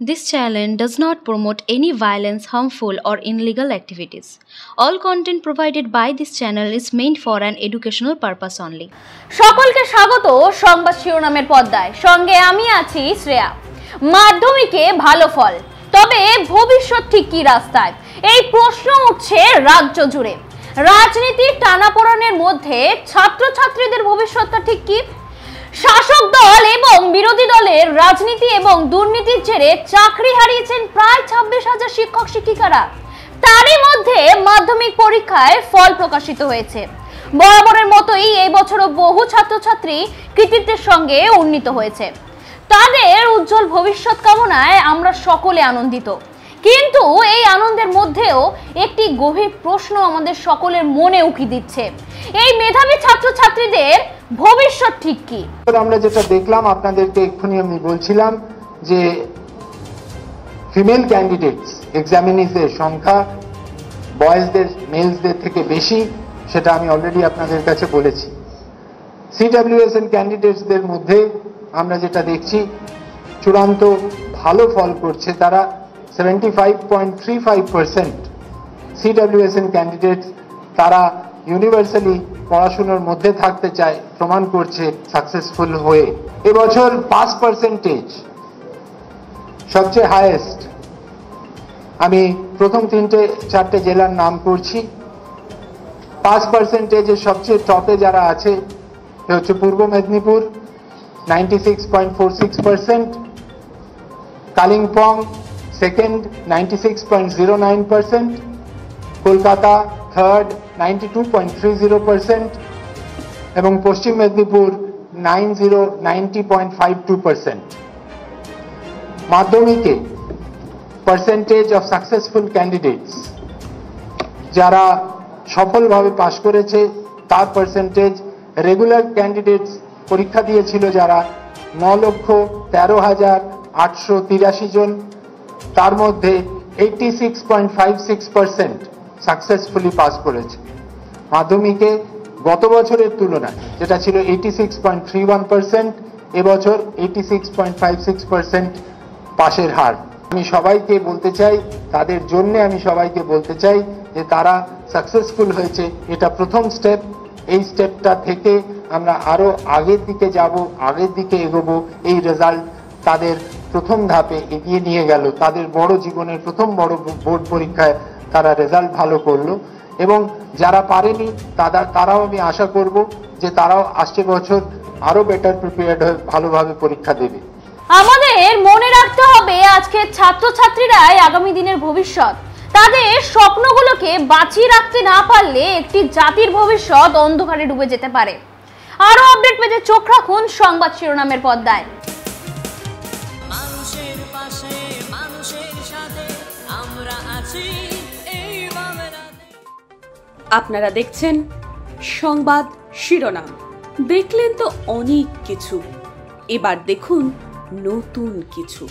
This channel does not promote any violence, harmful, or illegal activities. All content provided by this channel is meant for an educational purpose only. সকলকে স্বাগত সংবাদ শিরোনামের পর্দায়। সঙ্গে আমি আছি শ্রেয়া। মাধ্যমিকে ভালো ফল, তবে ভবিষ্যৎ ঠিক কি রাস্তায়? এই প্রশ্ন উঠছে রাজ্য জুড়ে। রাজনীতির টানাপোড়েনের মধ্যে ছাত্রছাত্রীদের ভবিষ্যৎটা ঠিক কি? শাসক দল এবং বিরোধী দলের রাজনীতি এবং দুর্নীতির জেরে চাকরি হারিয়েছেন প্রায় 26,000 শিক্ষক শিক্ষিকারা। তারই মধ্যে মাধ্যমিক পরীক্ষায় ফল প্রকাশিত হয়েছে। বরাবরের মতোই এই বছরও বহু ছাত্রছাত্রী কৃতিত্বের সঙ্গে উন্নীত হয়েছে। তাদের উজ্জ্বল ভবিষ্যৎ কামনায় আমরা সকলে আনন্দিত, কিন্তু এই আনন্দের মধ্যেও একটি গভীর প্রশ্ন আমাদের সকলের মনে উকি দিচ্ছে। এই মেধাবী ছাত্রছাত্রীদের ভবিষ্যৎ ঠিক কি? আমরা যেটা দেখলাম, আপনাদেরকে এক্ষুনি আমি বলছিলাম যে ফিমেল ক্যান্ডিডেটস এক্সামিনিজের সংখ্যা বয়েজদের মেলসদের থেকে বেশি, সেটা আমি অলরেডি আপনাদের কাছে বলেছি। সিডব্লিউএসএন ক্যান্ডিডেটসদের মধ্যে আমরা যেটা দেখছি, চূড়ান্ত ভালো ফল করছে তারা। 75.35% সিডব্লিউএসএন ক্যান্ডিডেটস তারা ইউনিভার্সালি পড়াশোনার মধ্যে থাকতে চায়, প্রমাণ করছে সাকসেসফুল হয়ে। এবছর পাস পার্সেন্টেজ সবচেয়ে হাইয়েস্ট। আমি প্রথম 3-4টে জেলার নাম করছি। পাস পার্সেন্টেজের সবচেয়ে টপে যারা আছে হচ্ছে পূর্ব মেদিনীপুর 96.46%, কালিম্পং সেকেন্ড 96.09%, কলকাতা থার্ড 92.30% এবং পশ্চিম মেদিনীপুর 90.52%। মাধ্যমিকে পার্সেন্টেজ অফ সাকসেসফুল ক্যান্ডিডেটস যারা সফলভাবে পাশ করেছে তার পার্সেন্টেজ, রেগুলার ক্যান্ডিডেটস পরীক্ষা দিয়েছিল যারা 9,13,883 জন, তার মধ্যে 86.56% সাকসেসফুলি পাস করেছে। মাধ্যমিকে গত বছরের তুলনায় যেটা ছিল 86.31%, এবছর 86.56% পাশের হার। আমি সবাইকে বলতে চাই, তাদের জন্য আমি সবাইকে বলতে চাই যে তারা সাকসেসফুল হয়েছে, এটা প্রথম স্টেপ। এই স্টেপটা থেকে আমরা আরো আগের দিকে যাব, আগের দিকে এগোবো। এই রেজাল্ট তাদের প্রথম ধাপে এগিয়ে নিয়ে গেল, তাদের বড় জীবনের প্রথম বড় বোর্ড পরীক্ষায় তারা রেজাল্ট ভালো করলো। এবং যারা পারেনি তারাও আমি আশা করব যে তারাও আসছে বছর আরো বেটার প্রিপেয়ার্ড হয়ে ভালোভাবে পরীক্ষা দেবে। আমাদের মনে রাখতে হবে, আজকের ছাত্রছাত্রীরাই আগামী দিনের ভবিষ্যৎ। তাদের স্বপ্নগুলোকে বাঁচিয়ে রাখতে না পারলে একটি জাতির ভবিষ্যৎ অন্ধকারে ডুবে যেতে পারে। আরো আপডেট পেতে চোখ রাখুন সংবাদ শিরোনামের পর্দায়। মানুষের পাশে, মানুষের সাথে আমরা আছি এই বাংলাতে। আপনারা দেখছেন সংবাদ শিরোনাম। দেখলেন তো অনেক কিছু, এবার দেখুন নতুন কিছু।